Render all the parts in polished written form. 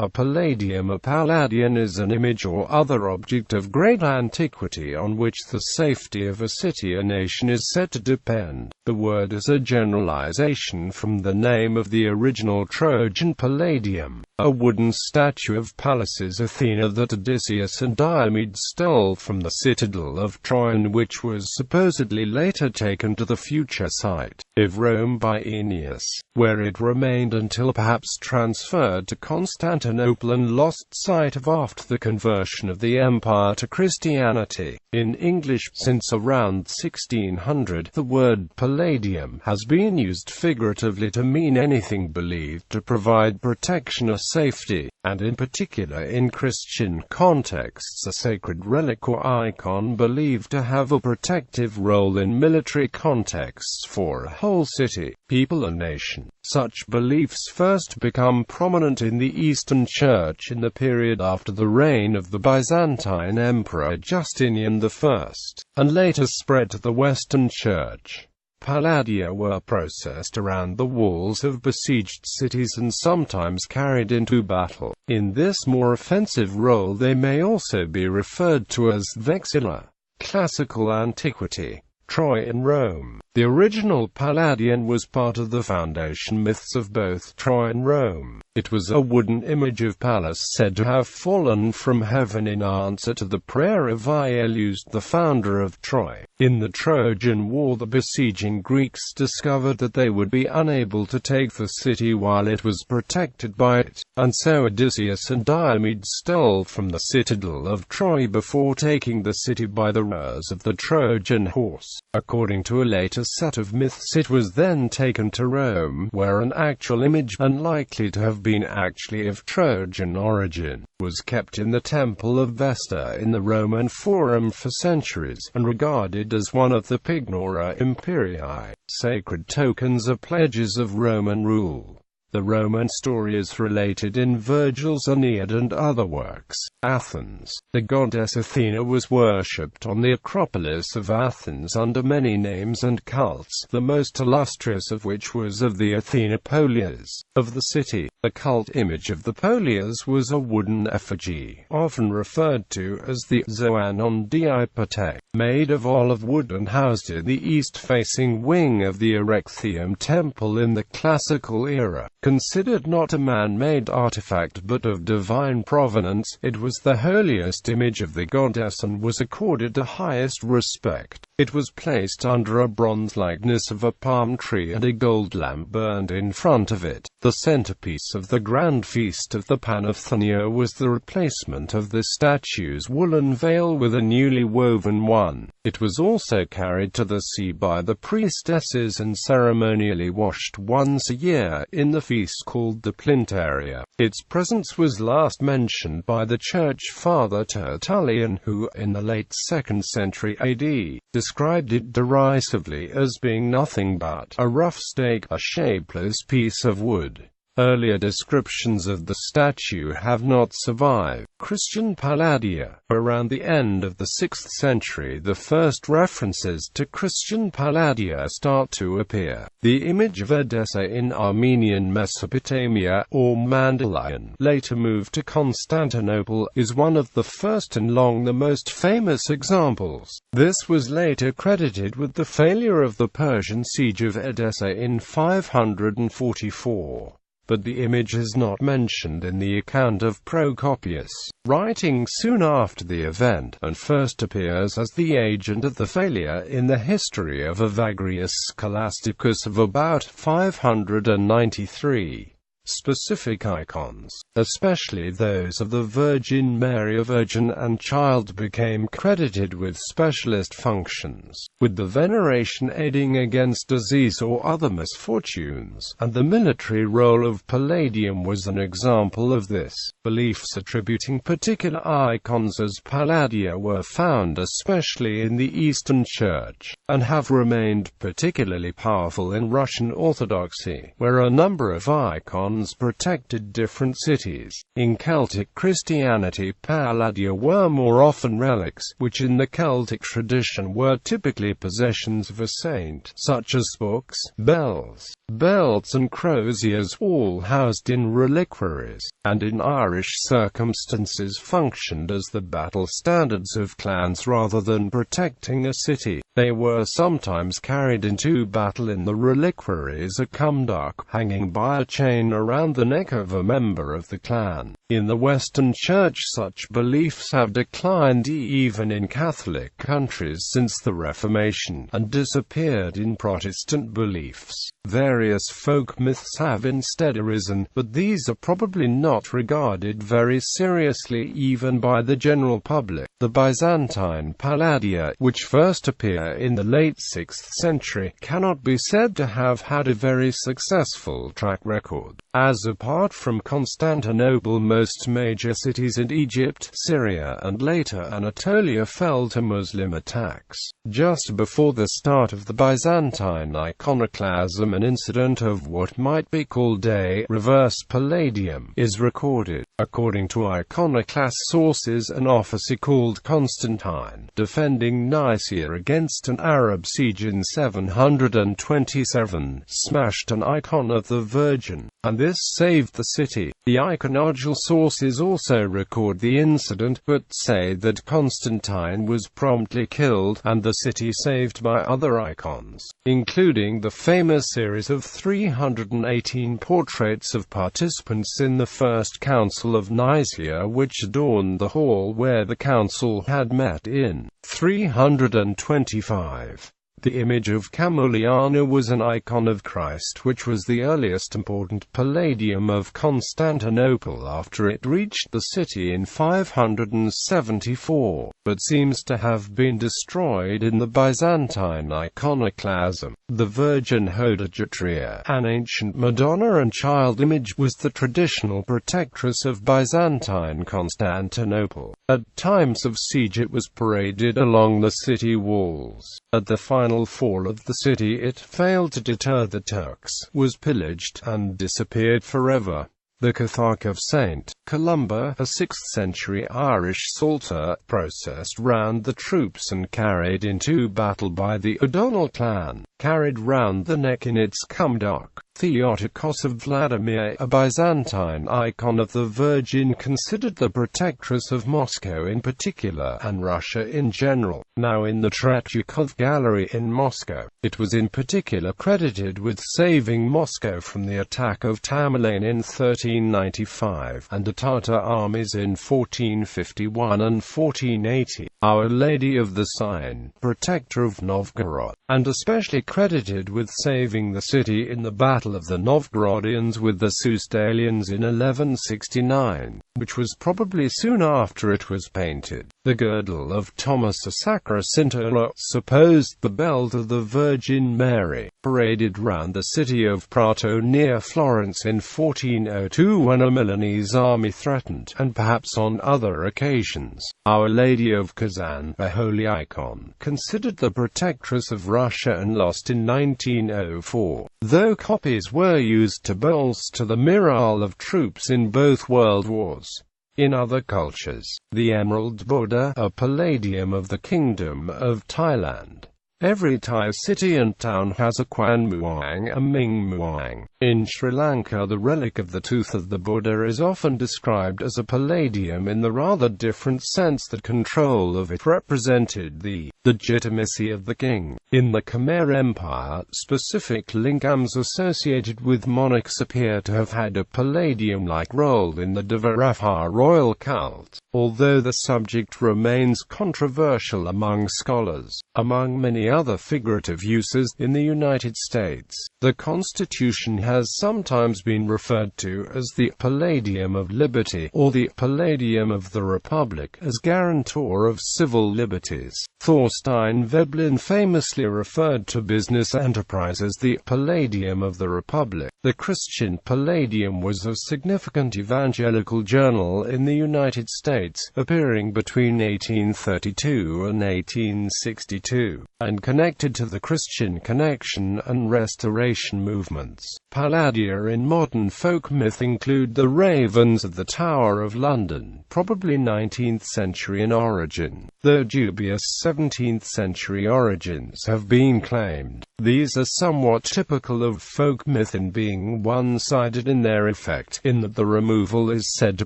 A palladium, a palladion, is an image or other object of great antiquity on which the safety of a city or nation is said to depend. The word is a generalization from the name of the original Trojan Palladium, a wooden statue of Pallas Athena that Odysseus and Diomedes stole from the citadel of Troy, and which was supposedly later taken to the future site of Rome by Aeneas, where it remained until perhaps transferred to Constantinople and lost sight of after the conversion of the empire to Christianity. In English, since around 1600, the word palladium has been used figuratively to mean anything believed to provide protection or safety, and in particular in Christian contexts a sacred relic or icon believed to have a protective role in military contexts for a whole city, people or nation. Such beliefs first become prominent in the Eastern Church in the period after the reign of the Byzantine Emperor Justinian I, and later spread to the Western Church. Palladia were processed around the walls of besieged cities and sometimes carried into battle. In this more offensive role they may also be referred to as vexilla. Classical antiquity. Troy and Rome. The original palladion was part of the foundation myths of both Troy and Rome. It was a wooden image of Pallas said to have fallen from heaven in answer to the prayer of Aeneas, the founder of Troy. In the Trojan War, the besieging Greeks discovered that they would be unable to take the city while it was protected by it, and so Odysseus and Diomedes stole from the citadel of Troy before taking the city by the ruse of the Trojan horse. According to a later set of myths, it was then taken to Rome, where an actual image, unlikely to have been actually of Trojan origin, was kept in the Temple of Vesta in the Roman Forum for centuries, and regarded as one of the Pignora Imperii, sacred tokens or pledges of Roman rule. The Roman story is related in Virgil's Aeneid and other works. Athens. The goddess Athena was worshipped on the Acropolis of Athens under many names and cults, the most illustrious of which was of the Athena Polias of the city. The cult image of the Polias was a wooden effigy, often referred to as the zoanon-diapote, made of olive wood and housed in the east-facing wing of the Erechtheium temple in the classical era. Considered not a man-made artifact but of divine provenance, it was the holiest image of the goddess and was accorded the highest respect. It was placed under a bronze likeness of a palm tree and a gold lamp burned in front of it. The centerpiece of the grand feast of the Panathenea was the replacement of the statue's woolen veil with a newly woven one. It was also carried to the sea by the priestesses and ceremonially washed once a year in the feast called the Plintaria. Its presence was last mentioned by the church father Tertullian, who, in the late 2nd century AD, described it derisively as being nothing but a rough stake, a shapeless piece of wood. Earlier descriptions of the statue have not survived. Christian palladia. Around the end of the 6th century, the first references to Christian palladia start to appear. The image of Edessa in Armenian Mesopotamia, or Mandalion, later moved to Constantinople, is one of the first and long the most famous examples. This was later credited with the failure of the Persian siege of Edessa in 544. But the image is not mentioned in the account of Procopius, writing soon after the event, and first appears as the agent of the failure in the history of Evagrius Scholasticus of about 593. Specific icons, especially those of the Virgin Mary, a virgin and child, became credited with specialist functions, with the veneration aiding against disease or other misfortunes, and the military role of palladium was an example of this. Beliefs attributing particular icons as palladia were found especially in the Eastern Church, and have remained particularly powerful in Russian Orthodoxy, where a number of icons icons protected different cities. In Celtic Christianity, palladia were more often relics, which in the Celtic tradition were typically possessions of a saint, such as books, bells, belts and croziers, all housed in reliquaries, and in Irish circumstances functioned as the battle standards of clans rather than protecting a city. They were sometimes carried into battle in the reliquaries, a cumduck, hanging by a chain around the neck of a member of the clan. In the Western Church, such beliefs have declined even in Catholic countries since the Reformation, and disappeared in Protestant beliefs. Various folk myths have instead arisen, but these are probably not regarded very seriously even by the general public. The Byzantine palladia, which first appear in the late 6th century, cannot be said to have had a very successful track record, as apart from Constantinople, most major cities in Egypt, Syria and later Anatolia fell to Muslim attacks. Just before the start of the Byzantine iconoclasm, an incident of what might be called a reverse palladium is recorded. According to iconoclast sources, an officer called Constantine, defending Nicaea against an Arab siege in 727, smashed an icon of the Virgin, and this saved the city. The iconographical sources also record the incident, but say that Constantine was promptly killed, and the city saved by other icons, including the famous series of 318 portraits of participants in the First Council of Nicaea, which adorned the hall where the council had met in 325. The image of Camuliana was an icon of Christ, which was the earliest important palladium of Constantinople after it reached the city in 574, but seems to have been destroyed in the Byzantine iconoclasm. The Virgin Hodegetria, an ancient Madonna and child image, was the traditional protectress of Byzantine Constantinople. At times of siege it was paraded along the city walls. At the final fall of the city it failed to deter the Turks, was pillaged, and disappeared forever. The Catharque of St. Columba, a 6th-century Irish psalter, processed round the troops and carried into battle by the O'Donnell clan, carried round the neck in its cumduck. Theotokos of Vladimir, a Byzantine icon of the Virgin, considered the protectress of Moscow in particular, and Russia in general, now in the Tretyakov Gallery in Moscow. It was in particular credited with saving Moscow from the attack of Tamerlane in 1395, and the Tatar armies in 1451 and 1480. Our Lady of the Sign, protector of Novgorod, and especially credited with saving the city in the Battle of the Novgorodians with the Suzdalians in 1169, which was probably soon after it was painted. The girdle of Thomas a Sacrocintola, supposed the belt of the Virgin Mary, paraded round the city of Prato near Florence in 1402 when a Milanese army threatened, and perhaps on other occasions. Our Lady of Kazan, a holy icon, considered the protectress of Russia and lost in 1904, though copies were used to bolster the morale of troops in both world wars. In other cultures, the Emerald Buddha, a palladium of the Kingdom of Thailand. Every Thai city and town has a Kwan Muang, a Ming Muang. In Sri Lanka, the relic of the tooth of the Buddha is often described as a palladium in the rather different sense that control of it represented the legitimacy of the king. In the Khmer Empire, specific lingams associated with monarchs appear to have had a palladium-like role in the Devarapar royal cult, although the subject remains controversial among scholars. Among many other figurative uses, in the United States, the Constitution has sometimes been referred to as the Palladium of Liberty, or the Palladium of the Republic, as guarantor of civil liberties. Thorstein Veblen famously Asia referred to business enterprise as the Palladium of the Republic. The Christian Palladium was a significant evangelical journal in the United States, appearing between 1832 and 1862, and connected to the Christian Connection and Restoration movements. Palladia in modern folk myth include the ravens of the Tower of London, probably 19th century in origin, though dubious 17th century origins have been claimed. These are somewhat typical of folk myth in being one-sided in their effect, in that the removal is said to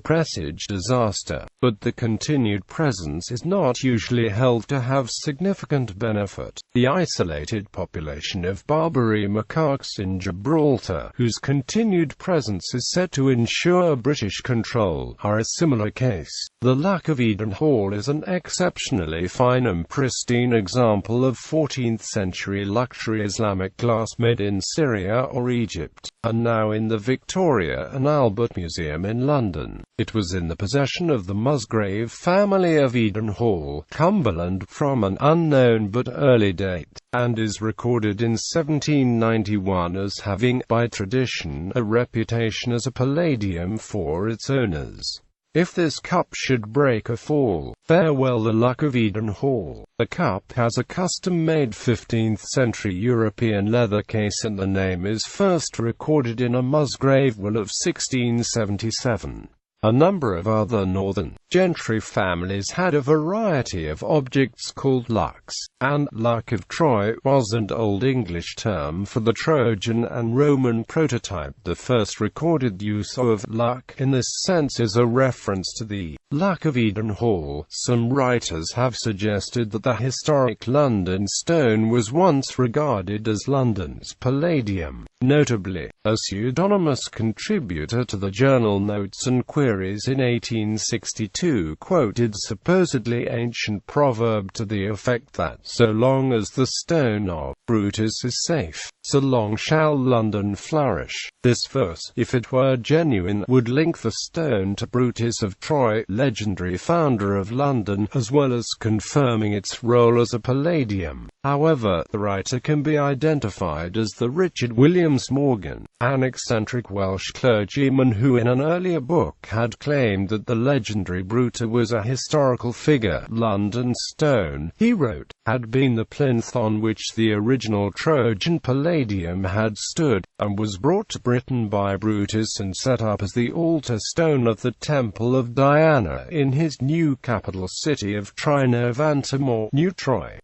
presage disaster, but the continued presence is not usually held to have significant benefit. The isolated population of Barbary macaques in Gibraltar, whose continued presence is said to ensure British control, are a similar case. The Luck of Eden Hall is an exceptionally fine and pristine example of 14th century luxury Islamic glass made in Syria or Egypt, and now in the Victoria and Albert Museum in London. It was in the possession of the Musgrave family of Eden Hall, Cumberland, from an unknown but early date, and is recorded in 1791 as having, by tradition, a reputation as a palladium for its owners. If this cup should break or fall, farewell the Luck of Eden Hall. The cup has a custom-made 15th century European leather case, and the name is first recorded in a Musgrave will of 1677. A number of other northern gentry families had a variety of objects called lucks, and Luck of Troy was an Old English term for the Trojan and Roman prototype. The first recorded use of luck in this sense is a reference to the Luck of Eden Hall. Some writers have suggested that the historic London stone was once regarded as London's palladium. Notably, a pseudonymous contributor to the journal Notes and Queries in 1862 quoted supposedly ancient proverb to the effect that, "So long as the stone of Brutus is safe, so long shall London flourish." This verse, if it were genuine, would link the stone to Brutus of Troy, legendary founder of London, as well as confirming its role as a palladium. However, the writer can be identified as the Richard Williams Morgan, an eccentric Welsh clergyman who in an earlier book had claimed that the legendary Brutus was a historical figure. London stone, he wrote, had been the plinth on which the original Trojan Palladium had stood, and was brought to Britain by Brutus and set up as the altar stone of the Temple of Diana in his new capital city of Trinovantum or New Troy.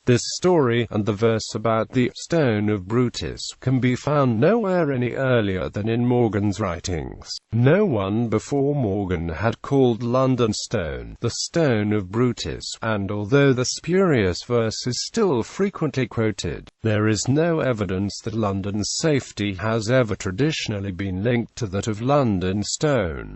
This story, and the verse about the stone of Brutus, can be found nowhere any earlier than in Morgan's writings. No one before Morgan had called London stone the stone of Brutus, and although the spurious verse is still frequently quoted, there is no evidence that London's safety has ever traditionally been linked to that of London stone.